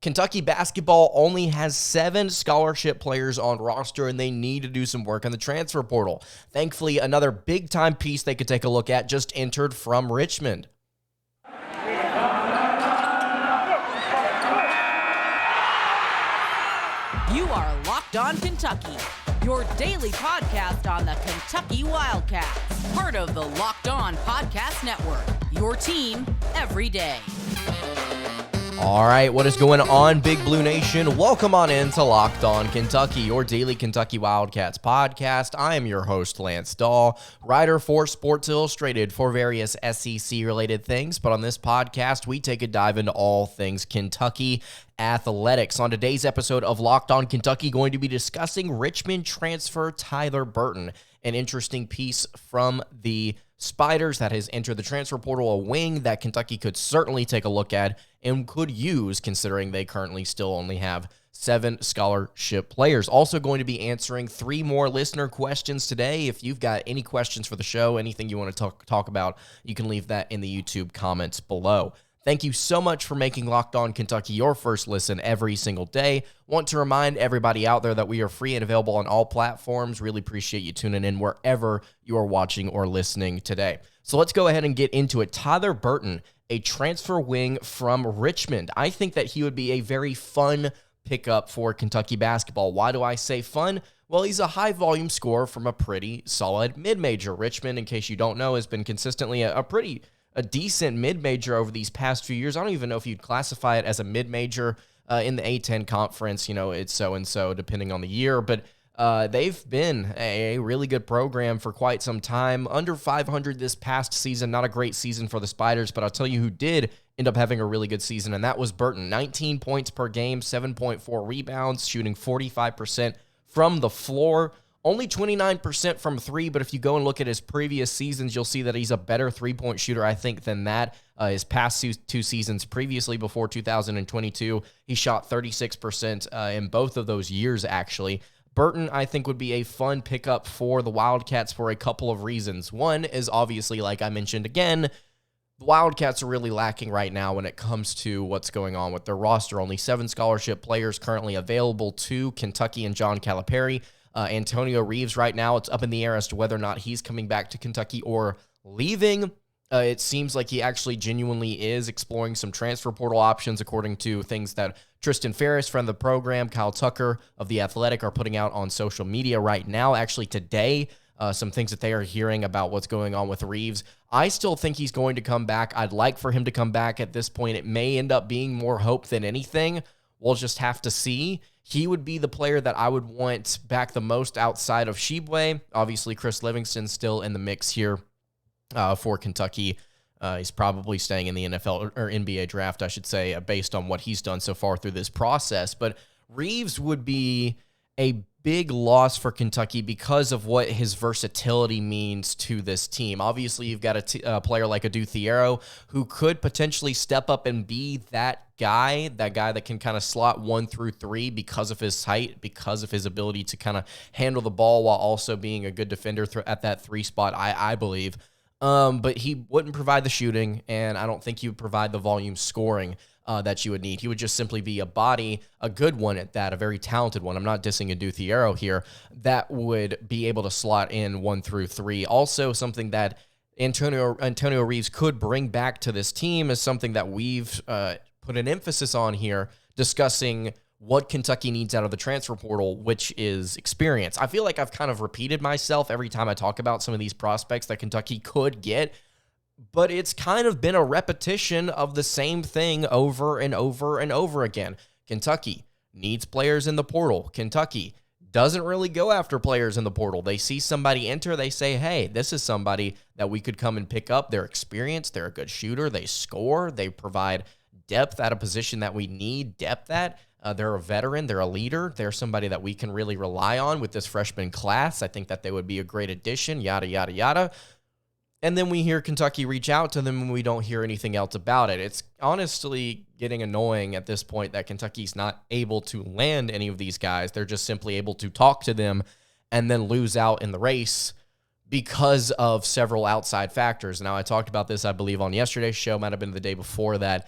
Kentucky basketball only has 7 scholarship players on roster, and they need to do some work on the transfer portal. Thankfully, another big-time piece they could take a look at just entered from Richmond. You are Locked On Kentucky, your daily podcast on the Kentucky Wildcats, part of the Locked On Podcast Network, your team every day. All right, what is going on, Big Blue Nation? Welcome on in to Locked On Kentucky, your daily Kentucky Wildcats podcast. I am your host, Lance Dawe, writer for Sports Illustrated for various SEC-related things. But on this podcast, we take a dive into all things Kentucky athletics. On today's episode of Locked On Kentucky, going to be discussing Richmond transfer Tyler Burton, an interesting piece from the Spiders that has entered the transfer portal, a wing that Kentucky could certainly take a look at and could use, considering they currently still only have 7 scholarship players. Also going to be answering 3 more listener questions today. If you've got any questions for the show, anything you want to talk about, you can leave that in the YouTube comments below. Thank you so much for making Locked On Kentucky your first listen every single day. Want to remind everybody out there that we are free and available on all platforms. Really appreciate you tuning in wherever you are watching or listening today. So let's go ahead and get into it. Tyler Burton, a transfer wing from Richmond. I think that he would be a very fun pickup for Kentucky basketball. Why do I say fun? Well, he's a high-volume scorer from a pretty solid mid-major. Richmond, in case you don't know, has been consistently a decent mid-major over these past few years. I don't even know if you'd classify it as a mid-major in the A-10 conference. You know, it's so-and-so depending on the year. But they've been a really good program for quite some time. Under 500 this past season. Not a great season for the Spiders, but I'll tell you who did end up having a really good season, and that was Burton. 19 points per game, 7.4 rebounds, shooting 45% from the floor. Only 29% from 3, but if you go and look at his previous seasons, you'll see that he's a better three-point shooter, I think, than that. His past 2 seasons previously, before 2022, he shot 36% in both of those years, actually. Burton, I think, would be a fun pickup for the Wildcats for a couple of reasons. One is obviously, like I mentioned again, the Wildcats are really lacking right now when it comes to what's going on with their roster. Only 7 scholarship players currently available to Kentucky and John Calipari. Antonio Reeves right now, it's up in the air as to whether or not he's coming back to Kentucky or leaving. It seems like he actually genuinely is exploring some transfer portal options, according to things that Tristan Ferris, friend of the program, Kyle Tucker of The Athletic are putting out on social media right now. Actually today, some things that they are hearing about what's going on with Reeves. I still think he's going to come back. I'd like for him to come back at this point. It may end up being more hope than anything. We'll just have to see. He would be the player that I would want back the most outside of Shibwe. Obviously, Chris Livingston's still in the mix here for Kentucky. He's probably staying in the NFL or NBA draft, I should say, based on what he's done so far through this process. But Reeves would be a big loss for Kentucky because of what his versatility means to this team. Obviously, you've got a player like Adu Thiero who could potentially step up and be that guy that can kind of slot 1 through 3 because of his height, because of his ability to kind of handle the ball while also being a good defender at that 3 spot, I believe. But he wouldn't provide the shooting, and I don't think he would provide the volume scoring that you would need. He would just simply be a body, a good one at that, a very talented one. I'm not dissing Adu Thiero here. That would be able to slot in 1 through 3. Also, something that Antonio Reeves could bring back to this team is something that we've put an emphasis on here, discussing what Kentucky needs out of the transfer portal, which is experience. I feel like I've kind of repeated myself every time I talk about some of these prospects that Kentucky could get, but it's kind of been a repetition of the same thing over and over and over again. Kentucky needs players in the portal. Kentucky doesn't really go after players in the portal. They see somebody enter, they say, hey, this is somebody that we could come and pick up. They're experienced, they're a good shooter, they score, they provide depth at a position that we need depth at. They're a veteran, they're a leader, they're somebody that we can really rely on with this freshman class. I think that they would be a great addition, yada, yada, yada. And then we hear Kentucky reach out to them and we don't hear anything else about it. It's honestly getting annoying at this point that Kentucky's not able to land any of these guys. They're just simply able to talk to them and then lose out in the race because of several outside factors. Now, I talked about this, I believe, on yesterday's show, might have been the day before that.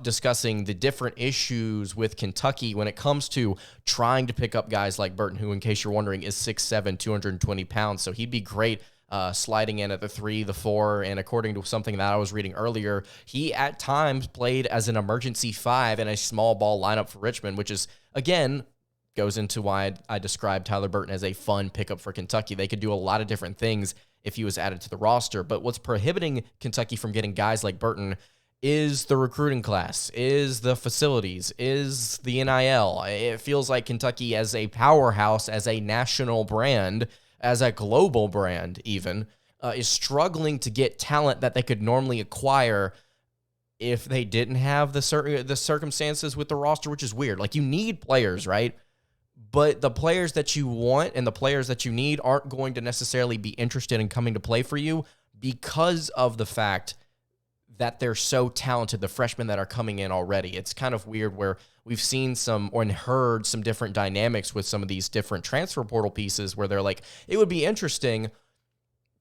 discussing the different issues with Kentucky when it comes to trying to pick up guys like Burton, who, in case you're wondering, is 6'7", 220 pounds. So he'd be great sliding in at the 3, the 4, and according to something that I was reading earlier, he at times played as an emergency 5 in a small ball lineup for Richmond, which is, again, goes into why I described Tyler Burton as a fun pickup for Kentucky. They could do a lot of different things if he was added to the roster, but what's prohibiting Kentucky from getting guys like Burton is the recruiting class, is the facilities, is the NIL. It feels like Kentucky as a powerhouse, as a national brand, as a global brand even, is struggling to get talent that they could normally acquire if they didn't have the circumstances with the roster, which is weird. Like, you need players, right? But the players that you want and the players that you need aren't going to necessarily be interested in coming to play for you because of the fact that they're so talented, the freshmen that are coming in already. It's kind of weird where we've seen some or heard some different dynamics with some of these different transfer portal pieces where they're like, it would be interesting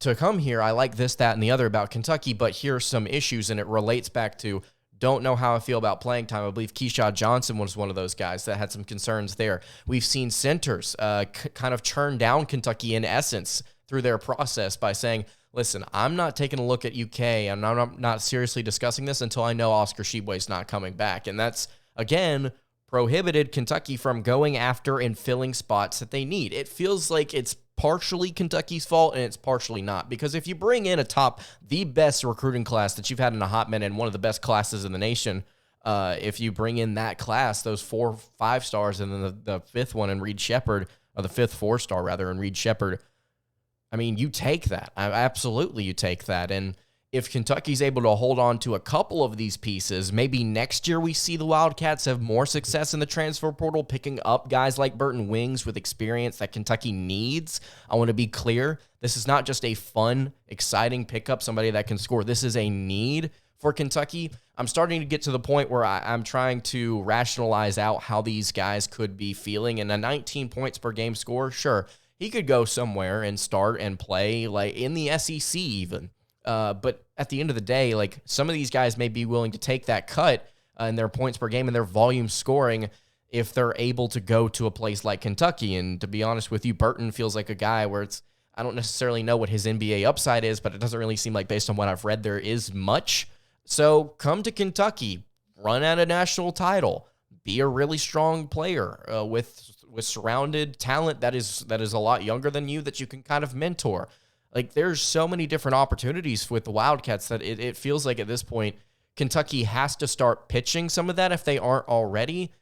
to come here. I like this, that, and the other about Kentucky, but here's some issues, and it relates back to don't know how I feel about playing time. I believe Keyshawn Johnson was one of those guys that had some concerns there. We've seen centers kind of churn down Kentucky in essence through their process by saying, listen, I'm not taking a look at UK, and I'm not seriously discussing this until I know Oscar Tshiebwe's not coming back. And that's, again, prohibited Kentucky from going after and filling spots that they need. It feels like it's partially Kentucky's fault, and it's partially not. Because if you bring in the best recruiting class that you've had in a hot minute, and one of the best classes in the nation, if you bring in that class, those 4 5-stars, and then the fifth one in Reed Shepherd, or the fifth 4-star rather in Reed Shepherd, I mean, you take that. Absolutely, you take that. And if Kentucky's able to hold on to a couple of these pieces, maybe next year we see the Wildcats have more success in the transfer portal, picking up guys like Burton wings with experience that Kentucky needs. I want to be clear. This is not just a fun, exciting pickup, somebody that can score. This is a need for Kentucky. I'm starting to get to the point where I'm trying to rationalize out how these guys could be feeling. And a 19 points per game score, sure, he could go somewhere and start and play like in the SEC even. But at the end of the day, like, some of these guys may be willing to take that cut in their points per game and their volume scoring if they're able to go to a place like Kentucky. And to be honest with you, Burton feels like a guy where I don't necessarily know what his NBA upside is, but it doesn't really seem like, based on what I've read, there is much. So come to Kentucky, run at a national title, be a really strong player with surrounded talent that is a lot younger than you that you can kind of mentor. Like, there's so many different opportunities with the Wildcats that it feels like at this point, Kentucky has to start pitching some of that if they aren't already,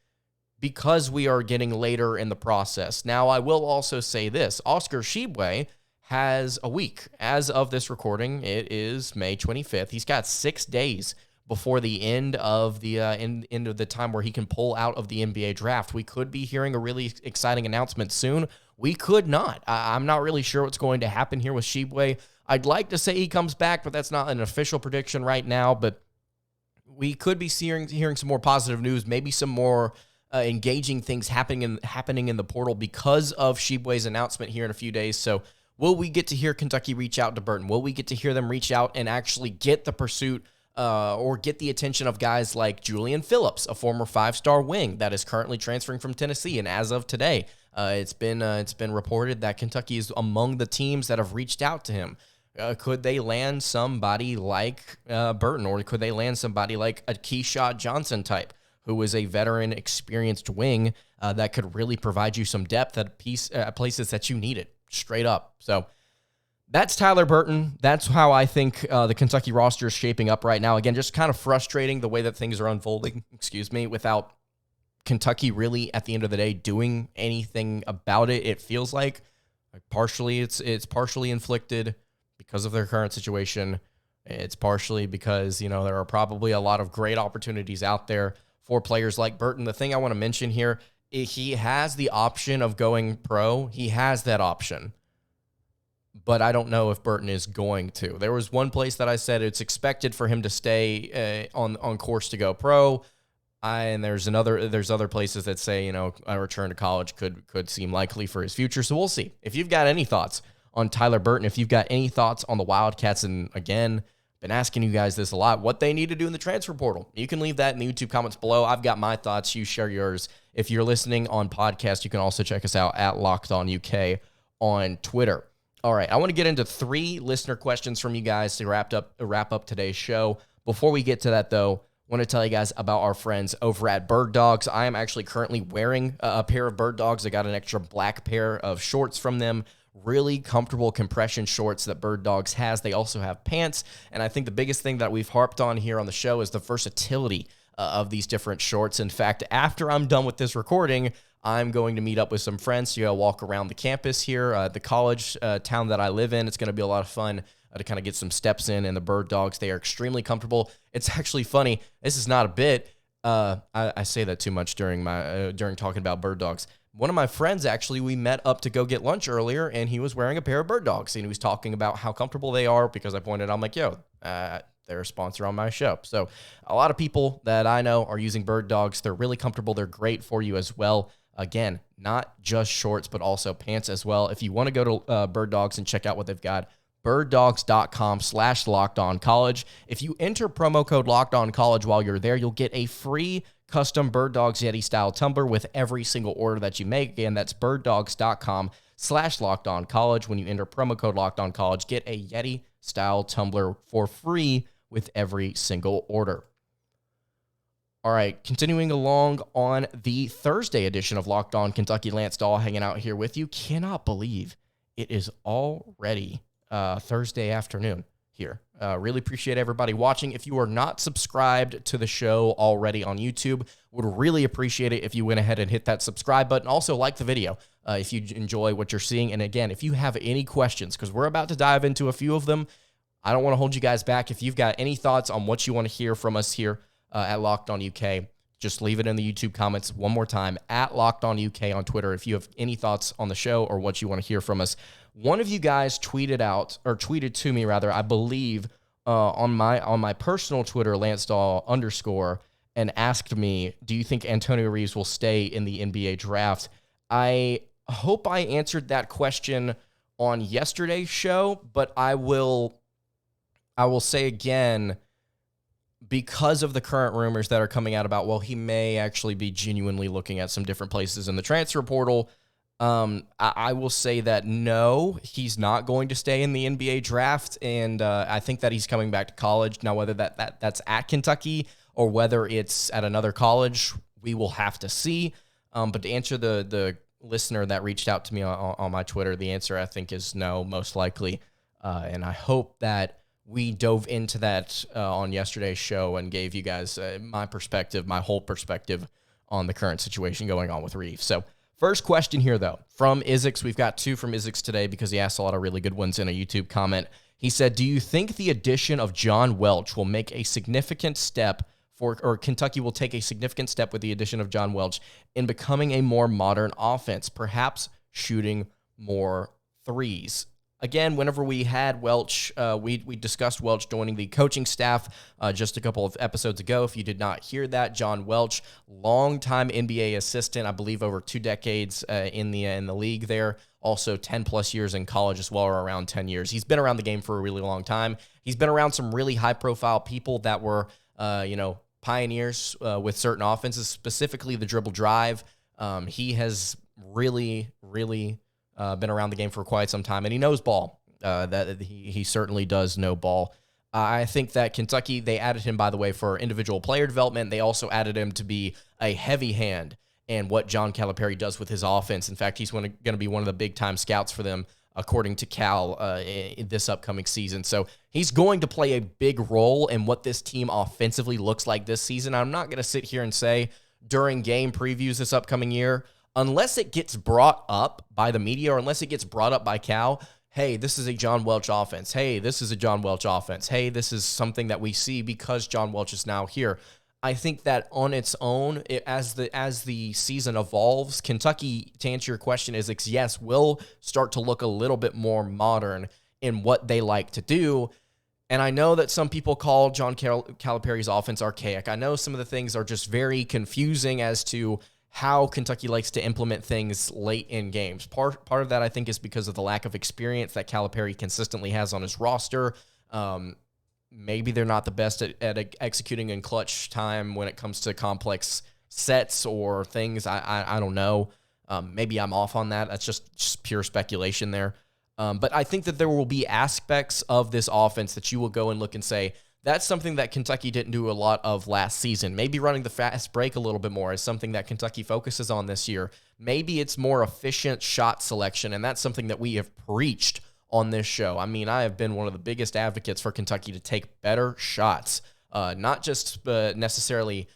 because we are getting later in the process. Now, I will also say this. Oscar Tshiebwe has a week. As of this recording, it is May 25th. He's got 6 days before the end of the end of the time where he can pull out of the NBA draft. We could be hearing a really exciting announcement soon. We could not. I'm not really sure what's going to happen here with Tshiebwe. I'd like to say he comes back, but that's not an official prediction right now. But we could be hearing some more positive news, maybe some more engaging things happening in the portal because of Tshiebwe's announcement here in a few days. So will we get to hear Kentucky reach out to Burton? Will we get to hear them reach out and actually get the pursuit or get the attention of guys like Julian Phillips, a former 5-star wing that is currently transferring from Tennessee? And as of today, it's been reported that Kentucky is among the teams that have reached out to him. Could they land somebody like Burton, or could they land somebody like a Keyshawn Johnson type, who is a veteran, experienced wing that could really provide you some depth at places that you need it, straight up. So that's Tyler Burton. That's how I think the Kentucky roster is shaping up right now. Again, just kind of frustrating the way that things are unfolding, without Kentucky really, at the end of the day, doing anything about it. It feels like partially it's partially inflicted because of their current situation. It's partially because, there are probably a lot of great opportunities out there for players like Burton. The thing I want to mention here, he has the option of going pro. He has that option. But I don't know if Burton is going to. There was one place that I said it's expected for him to stay on course to go pro. And there's other places that say, a return to college could seem likely for his future. So we'll see. If you've got any thoughts on Tyler Burton, if you've got any thoughts on the Wildcats, and again, been asking you guys this a lot, what they need to do in the transfer portal. You can leave that in the YouTube comments below. I've got my thoughts. You share yours. If you're listening on podcast, you can also check us out at Locked On UK on Twitter. All right, I want to get into 3 listener questions from you guys to wrap up today's show. Before we get to that, though, I want to tell you guys about our friends over at Bird Dogs. I am actually currently wearing a pair of Bird Dogs. I got an extra black pair of shorts from them. Really comfortable compression shorts that Bird Dogs has. They also have pants, and I think the biggest thing that we've harped on here on the show is the versatility of these different shorts. In fact, after I'm done with this recording, I'm going to meet up with some friends to go walk around the campus here, the college town that I live in. It's going to be a lot of fun to kind of get some steps in the Bird Dogs. They are extremely comfortable. It's actually funny. This is not a bit. I say that too much during talking about Bird Dogs. One of my friends, actually, we met up to go get lunch earlier, and he was wearing a pair of Bird Dogs, and he was talking about how comfortable they are because I pointed out, I'm like, yo, they're a sponsor on my show. So a lot of people that I know are using Bird Dogs. They're really comfortable. They're great for you as well. Again, not just shorts, but also pants as well. If you want to go to Bird Dogs and check out what they've got, birddogs.com/lockedoncollege. If you enter promo code lockedoncollege while you're there, you'll get a free custom Bird Dogs Yeti style tumbler with every single order that you make. Again, that's birddogs.com/lockedoncollege. When you enter promo code lockedoncollege, get a Yeti style tumbler for free with every single order. All right, continuing along on the Thursday edition of Locked On Kentucky, Lance Dawe hanging out here with you. Cannot believe it is already Thursday afternoon here. Really appreciate everybody watching. If you are not subscribed to the show already on YouTube, would really appreciate it if you went ahead and hit that subscribe button. Also, like the video if you enjoy what you're seeing. And again, if you have any questions, because we're about to dive into a few of them, I don't want to hold you guys back. If you've got any thoughts on what you want to hear from us here at Locked On UK, just leave it in the YouTube comments one more time, at Locked On UK on Twitter, if you have any thoughts on the show or what you want to hear from us. One of you guys tweeted to me, I believe, on my personal Twitter, LanceDaw_, and asked me, do you think Antonio Reeves will stay in the NBA draft? I hope I answered that question on yesterday's show, but I will say again, because of the current rumors that are coming out about, well, he may actually be genuinely looking at some different places in the transfer portal, I will say that no, he's not going to stay in the NBA draft, and I think that he's coming back to college. Now, whether that's at Kentucky or whether it's at another college, we will have to see. But to answer the listener that reached out to me on my Twitter, the answer, I think, is no, most likely. And I hope that we dove into that on yesterday's show and gave you guys my perspective, my whole perspective on the current situation going on with Reeves. So first question here, though, from Izix. We've got 2 from Izix today because he asked a lot of really good ones in a YouTube comment. He said, do you think the addition of John Welch will make a significant step or Kentucky will take a significant step with the addition of John Welch in becoming a more modern offense, perhaps shooting more threes? Again, whenever we had Welch, we discussed Welch joining the coaching staff just a couple of episodes ago. If you did not hear that, John Welch, longtime NBA assistant, I believe over 2 decades in the league there, also 10-plus years in college as well, or around 10 years. He's been around the game for a really long time. He's been around some really high-profile people that were, pioneers with certain offenses, specifically the dribble drive. He has really been around the game for quite some time, and he knows ball. He certainly does know ball. I think that Kentucky, they added him, by the way, for individual player development. They also added him to be a heavy hand in what John Calipari does with his offense. In fact, he's going to be one of the big-time scouts for them, according to Cal, in this upcoming season. So he's going to play a big role in what this team offensively looks like this season. I'm not going to sit here and say during game previews this upcoming year, unless it gets brought up by the media or unless it gets brought up by Cal, hey, this is a John Welch offense. Hey, this is a John Welch offense. Hey, this is something that we see because John Welch is now here. I think that on its own, as the season evolves, Kentucky, to answer your question, is yes, will start to look a little bit more modern in what they like to do. And I know that some people call John Calipari's offense archaic. I know some of the things are just very confusing as to how Kentucky likes to implement things late in games. Part of that, I think, is because of the lack of experience that Calipari consistently has on his roster. maybe they're not the best at executing in clutch time when it comes to complex sets or things. I don't know. Maybe I'm off on that. That's just pure speculation there. But I think that there will be aspects of this offense that you will go and look and say, that's something that Kentucky didn't do a lot of last season. Maybe running the fast break a little bit more is something that Kentucky focuses on this year. Maybe it's more efficient shot selection, and that's something that we have preached on this show. I mean, I have been one of the biggest advocates for Kentucky to take better shots, not just necessarily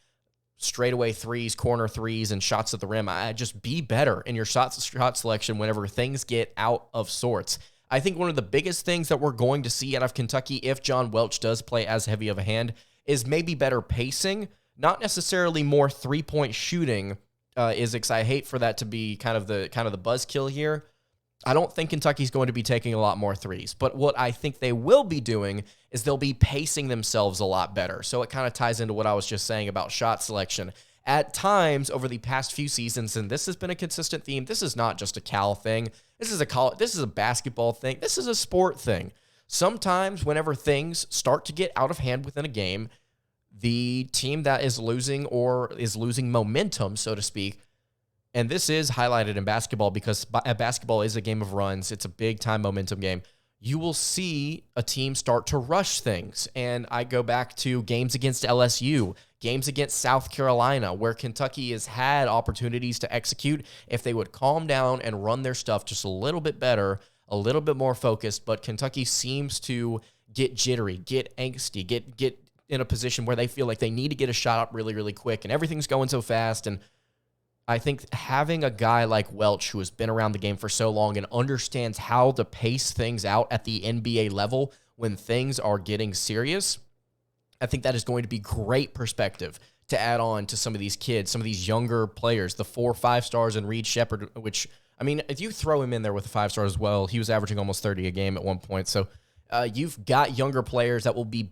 straightaway threes, corner threes, and shots at the rim. Just be better in your shot selection whenever things get out of sorts. I think one of the biggest things that we're going to see out of Kentucky, if John Welch does play as heavy of a hand, is maybe better pacing, not necessarily more three-point shooting. I hate for that to be kind of the buzzkill here. I don't think Kentucky's going to be taking a lot more threes, but what I think they will be doing is they'll be pacing themselves a lot better. So it kind of ties into what I was just saying about shot selection. At times over the past few seasons, and this has been a consistent theme, this is not just a Cal thing. This is a basketball thing. This is a sport thing. Sometimes whenever things start to get out of hand within a game, the team that is losing or is losing momentum, so to speak, and this is highlighted in basketball because basketball is a game of runs. It's a big-time momentum game. You will see a team start to rush things. And I go back to games against LSU, games against South Carolina, where Kentucky has had opportunities to execute if they would calm down and run their stuff just a little bit better, a little bit more focused. But Kentucky seems to get jittery, get angsty, get in a position where they feel like they need to get a shot up really, really quick, and everything's going so fast. And I think having a guy like Welch, who has been around the game for so long and understands how to pace things out at the NBA level when things are getting serious, I think that is going to be great perspective to add on to some of these kids, some of these younger players, the 4 5-stars and Reed Shepherd, which, I mean, if you throw him in there with a 5-star as well, he was averaging almost 30 a game at one point. So you've got younger players that will be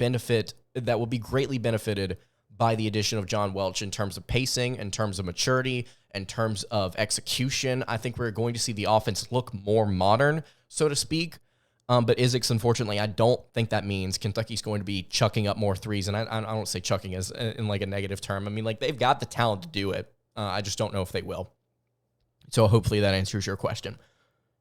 greatly benefited by the addition of John Welch in terms of pacing, in terms of maturity, in terms of execution. I think we're going to see the offense look more modern, so to speak. But Isaacs, unfortunately, I don't think that means Kentucky's going to be chucking up more threes. And I don't say chucking as in like a negative term. I mean, like, they've got the talent to do it. I just don't know if they will. So hopefully that answers your question.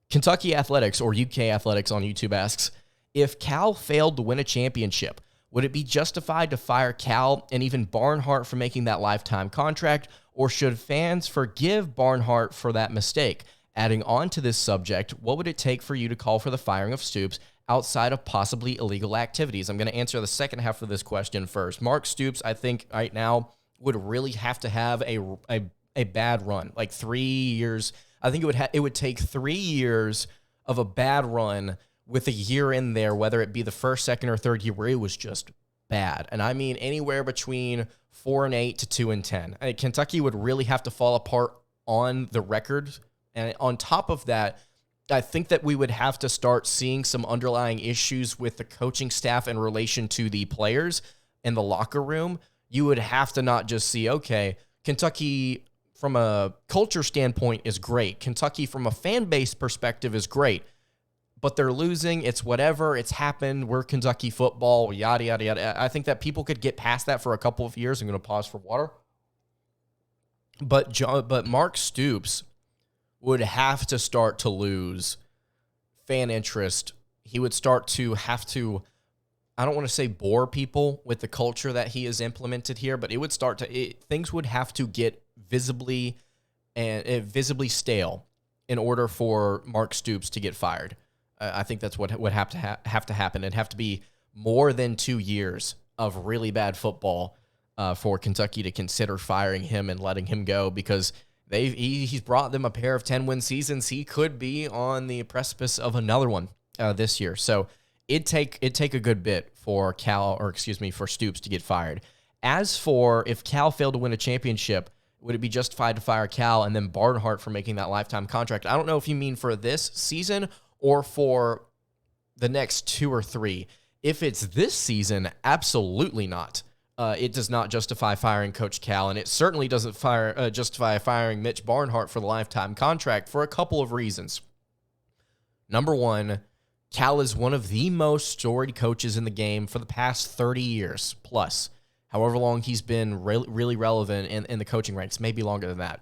Kentucky Athletics, or UK Athletics on YouTube, asks, if Cal failed to win a championship, would it be justified to fire Cal and even Barnhart for making that lifetime contract, or should fans forgive Barnhart for that mistake? Adding on to this subject, what would it take for you to call for the firing of Stoops outside of possibly illegal activities? I'm going to answer the second half of this question first. Mark Stoops, I think right now, would really have to have a bad run, like 3 years. I think it would take 3 years of a bad run with a year in there, whether it be the first, second, or third year where it was just bad. And I mean anywhere between 4-8 to 2-10. Kentucky would really have to fall apart on the record. And on top of that, I think that we would have to start seeing some underlying issues with the coaching staff in relation to the players in the locker room. You would have to not just see, okay, Kentucky from a culture standpoint is great. Kentucky from a fan base perspective is great. But they're losing. It's whatever. It's happened. We're Kentucky football, yada, yada, yada. I think that people could get past that for a couple of years. I'm going to pause for water. But Mark Stoops would have to start to lose fan interest. He would start to have to, I don't want to say bore people with the culture that he has implemented here, but it would start to, things would have to get visibly stale in order for Mark Stoops to get fired. I think that's what would have to happen. It'd have to be more than 2 years of really bad football for Kentucky to consider firing him and letting him go, because he's brought them a pair of 10-win seasons. He could be on the precipice of another one this year. So it'd take a good bit for for Stoops to get fired. As for if Cal failed to win a championship, would it be justified to fire Cal and then Barnhart for making that lifetime contract? I don't know if you mean for this season or for the next 2 or 3. If it's this season, absolutely not. It does not justify firing Coach Cal, and it certainly doesn't justify firing Mitch Barnhart for the lifetime contract for a couple of reasons. Number one, Cal is one of the most storied coaches in the game for the past 30 years plus. However long he's been really relevant in the coaching ranks, maybe longer than that.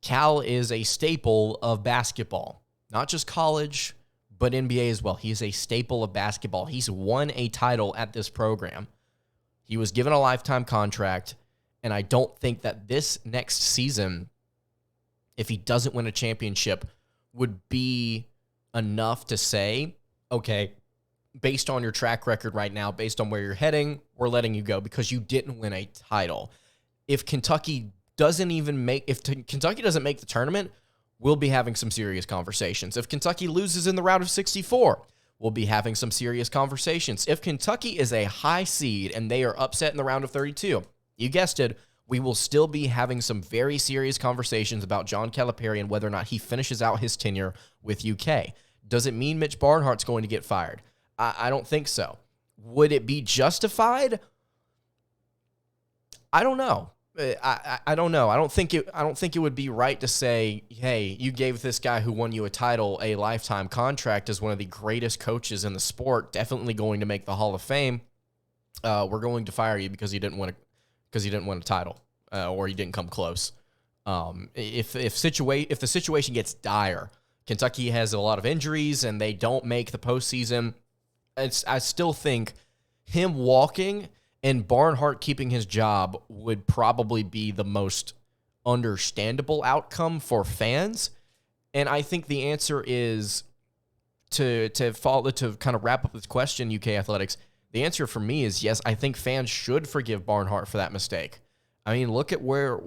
Cal is a staple of basketball, not just college, but NBA as well. He's a staple of basketball. He's won a title at this program. He was given a lifetime contract, and I don't think that this next season, if he doesn't win a championship, would be enough to say, okay, based on your track record right now, based on where you're heading, we're letting you go because you didn't win a title. If Kentucky doesn't make the tournament, we'll be having some serious conversations. If Kentucky loses in the round of 64, we'll be having some serious conversations. If Kentucky is a high seed and they are upset in the round of 32, you guessed it, we will still be having some very serious conversations about John Calipari and whether or not he finishes out his tenure with UK. Does it mean Mitch Barnhart's going to get fired? I don't think so. Would it be justified? I don't know. I don't know. I don't think it would be right to say, hey, you gave this guy who won you a title a lifetime contract as one of the greatest coaches in the sport, definitely going to make the Hall of Fame. We're going to fire you because you didn't win a title or you didn't come close. If the situation gets dire, Kentucky has a lot of injuries and they don't make the postseason, I still think him walking and Barnhart keeping his job would probably be the most understandable outcome for fans. And I think the answer is to kind of wrap up this question, UK Athletics. The answer for me is yes. I think fans should forgive Barnhart for that mistake. I mean, look at where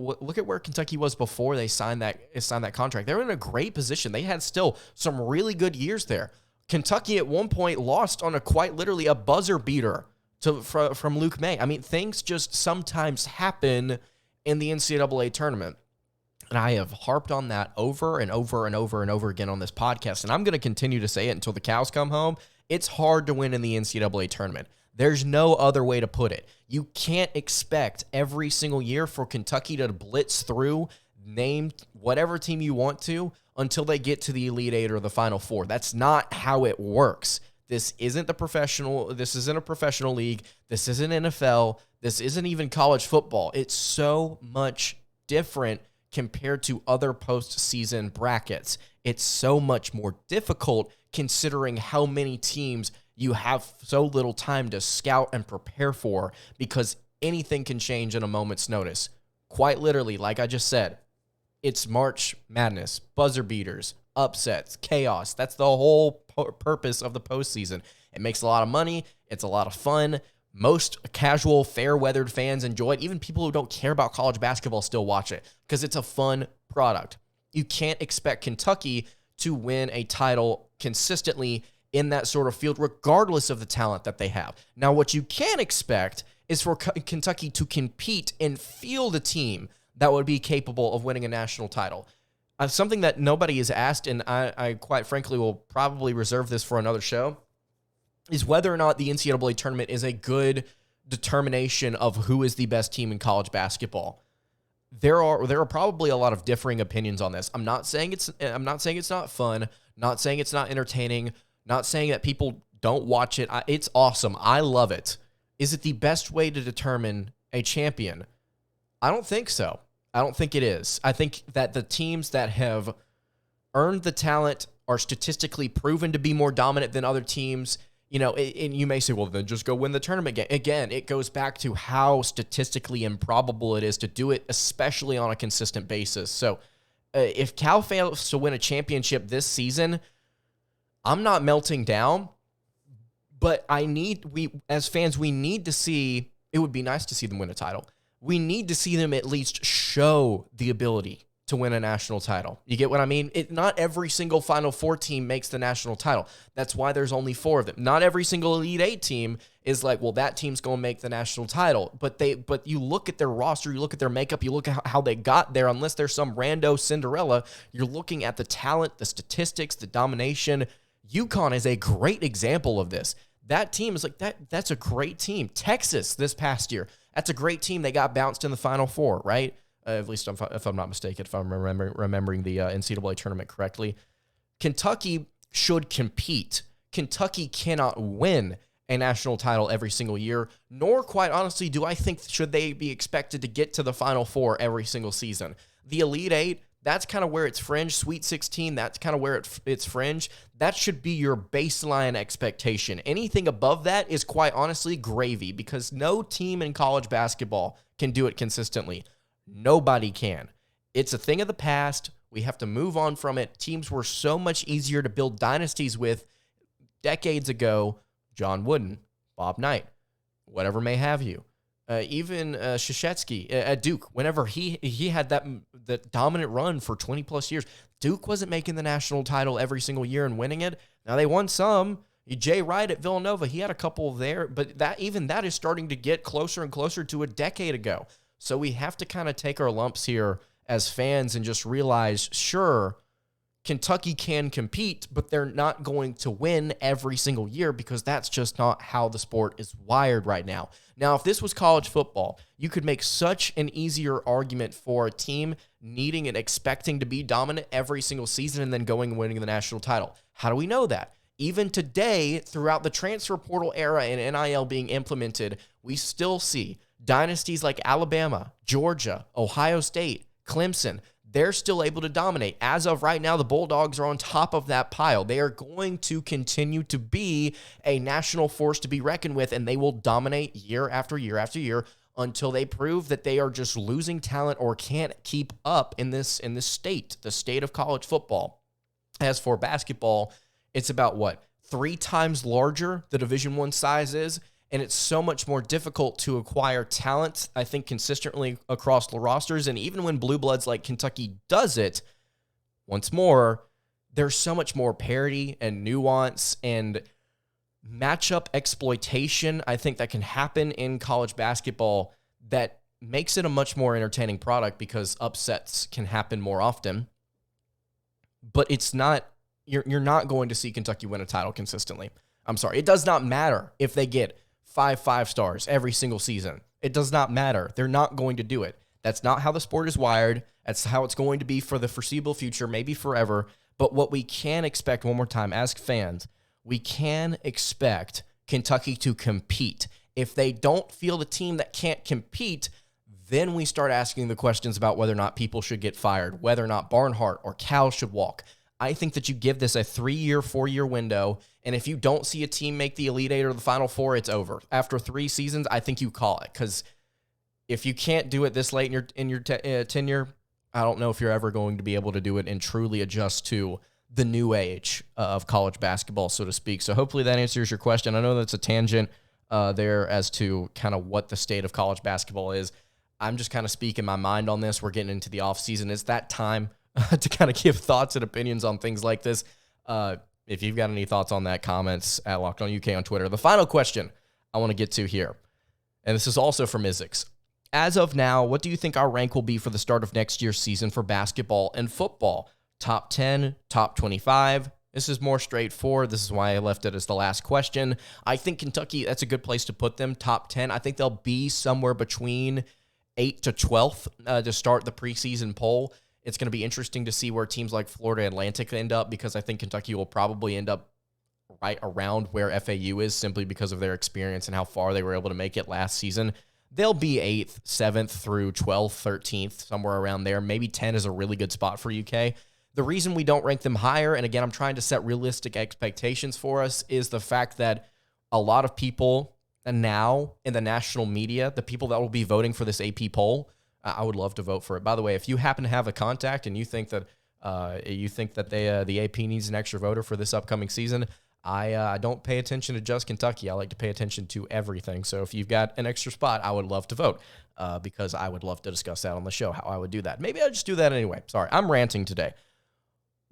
Kentucky was before they signed that contract. They were in a great position. They had still some really good years there. Kentucky at one point lost on quite literally a buzzer beater from Luke May. I mean, things just sometimes happen in the NCAA tournament. And I have harped on that over and over and over and over again on this podcast. And I'm going to continue to say it until the cows come home. It's hard to win in the NCAA tournament. There's no other way to put it. You can't expect every single year for Kentucky to blitz through, name whatever team you want to, until they get to the Elite Eight or the Final Four. That's not how it works. This isn't a professional league. This isn't NFL. This isn't even college football. It's so much different compared to other postseason brackets. It's so much more difficult considering how many teams you have so little time to scout and prepare for, because anything can change in a moment's notice. Quite literally, like I just said, it's March Madness, buzzer beaters, upsets, chaos. That's the whole purpose of the postseason. It makes a lot of money. It's a lot of fun. Most casual, fair-weathered fans enjoy it. Even people who don't care about college basketball still watch it because it's a fun product. You can't expect Kentucky to win a title consistently in that sort of field, regardless of the talent that they have. Now, what you can expect is for Kentucky to compete and field a team that would be capable of winning a national title. Something that nobody has asked, and I quite frankly will probably reserve this for another show, is whether or not the NCAA tournament is a good determination of who is the best team in college basketball. There are probably a lot of differing opinions on this. I'm not saying it's not fun, not saying it's not entertaining, not saying that people don't watch it. It's awesome. I love it. Is it the best way to determine a champion? I don't think so. I don't think it is. I think that the teams that have earned the talent are statistically proven to be more dominant than other teams. You know, and you may say, well, then just go win the tournament game. Again, it goes back to how statistically improbable it is to do it, especially on a consistent basis. So if Cal fails to win a championship this season, I'm not melting down, but as fans, we need to see, it would be nice to see them win a title. We need to see them at least show the ability to win a national title. You get what I mean? Not every single Final Four team makes the national title. That's why there's only 4 of them. Not every single Elite Eight team is like, well, that team's going to make the national title. But you look at their roster, you look at their makeup, you look at how they got there, unless there's some rando Cinderella, you're looking at the talent, the statistics, the domination. UConn is a great example of this. That team is like, that's a great team. Texas this past year, that's a great team. They got bounced in the Final Four, right? At least if I'm not mistaken, if I'm remembering the NCAA tournament correctly. Kentucky should compete. Kentucky cannot win a national title every single year, nor quite honestly do I think should they be expected to get to the Final Four every single season. The Elite Eight, that's kind of where it's fringe. Sweet 16, that's kind of where it's fringe. That should be your baseline expectation. Anything above that is quite honestly gravy, because no team in college basketball can do it consistently. Nobody can. It's a thing of the past. We have to move on from it. Teams were so much easier to build dynasties with decades ago. John Wooden, Bob Knight, whatever may have you. Even Krzyzewski at Duke, whenever he had that dominant run for 20-plus years, Duke wasn't making the national title every single year and winning it. Now, they won some. Jay Wright at Villanova, he had a couple there, but that is starting to get closer and closer to a decade ago. So we have to kind of take our lumps here as fans and just realize, sure, Kentucky can compete, but they're not going to win every single year because that's just not how the sport is wired right now. Now, if this was college football, you could make such an easier argument for a team needing and expecting to be dominant every single season and then going and winning the national title. How do we know that? Even today, throughout the transfer portal era and NIL being implemented, we still see dynasties like Alabama, Georgia, Ohio State, Clemson. They're still able to dominate. As of right now, the Bulldogs are on top of that pile. They are going to continue to be a national force to be reckoned with, and they will dominate year after year after year until they prove that they are just losing talent or can't keep up in this state, the state of college football. As for basketball, it's about what? 3 times larger the Division I size is, and it's so much more difficult to acquire talent, I think, consistently across the rosters. And even when blue bloods like Kentucky does it, once more, there's so much more parity and nuance and matchup exploitation, I think, that can happen in college basketball that makes it a much more entertaining product because upsets can happen more often. But it's not, you're not going to see Kentucky win a title consistently. I'm sorry. It does not matter if they get 5 stars every single season. It does not matter. They're not going to do it. That's not how the sport is wired. That's how it's going to be for the foreseeable future, maybe forever. But what we can expect, one more time, as fans, we can expect Kentucky to compete. If they don't feel the team that can't compete, then we start asking the questions about whether or not people should get fired, whether or not Barnhart or Cal should walk. I think that you give this a 3-year, 4-year window, and if you don't see a team make the Elite Eight or the Final Four, it's over. After 3 seasons, I think you call it, because if you can't do it this late in your tenure, I don't know if you're ever going to be able to do it and truly adjust to the new age of college basketball, so to speak. So hopefully that answers your question. I know that's a tangent there as to kind of what the state of college basketball is. I'm just kind of speaking my mind on this. We're getting into the offseason. It's that time to kind of give thoughts and opinions on things like this. If you've got any thoughts on that, comments at Locked On UK on Twitter. The final question I want to get to here, and this is also from Isaacs. As of now, what do you think our rank will be for the start of next year's season for basketball and football? Top 10, top 25? This is more straightforward. This is why I left it as the last question. I think Kentucky, that's a good place to put them. Top 10. I think they'll be somewhere between 8th to 12th to start the preseason poll. It's going to be interesting to see where teams like Florida Atlantic end up, because I think Kentucky will probably end up right around where FAU is simply because of their experience and how far they were able to make it last season. They'll be 8th, 7th through 12th, 13th, somewhere around there. Maybe 10 is a really good spot for UK. The reason we don't rank them higher, and again, I'm trying to set realistic expectations for us, is the fact that a lot of people now in the national media, the people that will be voting for this AP poll, I would love to vote for it. By the way, if you happen to have a contact and you think that the AP needs an extra voter for this upcoming season, I don't pay attention to just Kentucky. I like to pay attention to everything. So if you've got an extra spot, I would love to vote because I would love to discuss that on the show, how I would do that. Maybe I'll just do that anyway. Sorry, I'm ranting today.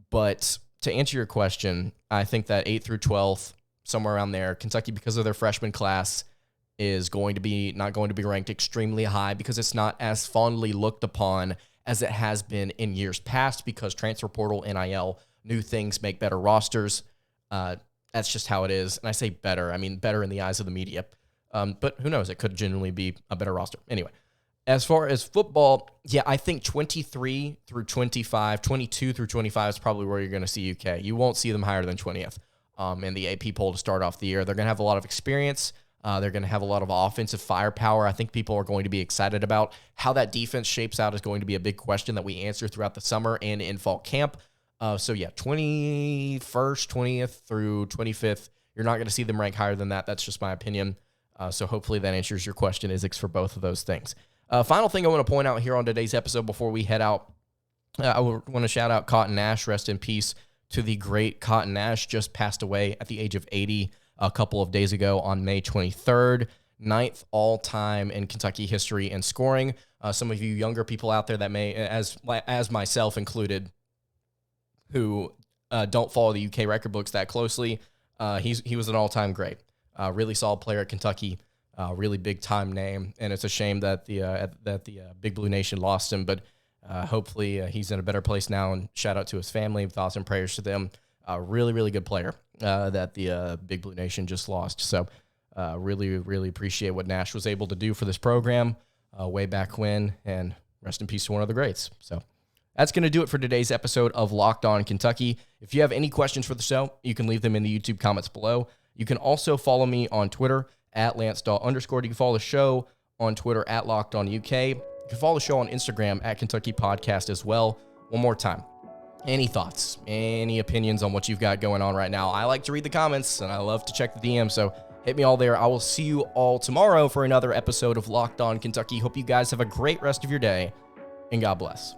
But to answer your question, I think that 8th through 12th, somewhere around there, Kentucky, because of their freshman class, is going to be not going to be ranked extremely high because it's not as fondly looked upon as it has been in years past, because transfer portal, NIL, new things make better rosters. That's just how it is. And I say better, I mean better in the eyes of the media. But who knows? It could genuinely be a better roster. Anyway, as far as football, yeah, I think 23 through 25, 22 through 25 is probably where you're going to see UK. You won't see them higher than 20th. in the AP poll to start off the year. They're going to have a lot of experience. They're going to have a lot of offensive firepower. I think people are going to be excited about how that defense shapes out is going to be a big question that we answer throughout the summer and in fall camp. 21st, 20th through 25th, you're not going to see them rank higher than that. That's just my opinion. So hopefully that answers your question, Isaacs, for both of those things. Final thing I want to point out here on today's episode before we head out, I want to shout out Cotton Nash. Rest in peace to the great Cotton Nash. Just passed away at the age of 80 a couple of days ago on May 23rd. 9th all-time in Kentucky history in scoring. Some of you younger people out there that may, as myself included, who don't follow the UK record books that closely, he was an all-time great. Really solid player at Kentucky, really big-time name, and it's a shame that the Big Blue Nation lost him, but hopefully he's in a better place now, and shout out to his family, thoughts and prayers to them. Really, really good player that the Big Blue Nation just lost. So really, really appreciate what Nash was able to do for this program way back when, and rest in peace to one of the greats. So that's going to do it for today's episode of Locked On Kentucky. If you have any questions for the show, you can leave them in the YouTube comments below. You can also follow me on Twitter at @LanceDawe_. You can follow the show on Twitter at LockedOnUK. You can follow the show on Instagram at Kentucky Podcast as well. One more time. Any thoughts, any opinions on what you've got going on right now? I like to read the comments, and I love to check the DM, so hit me all there. I will see you all tomorrow for another episode of Locked On Kentucky. Hope you guys have a great rest of your day, and God bless.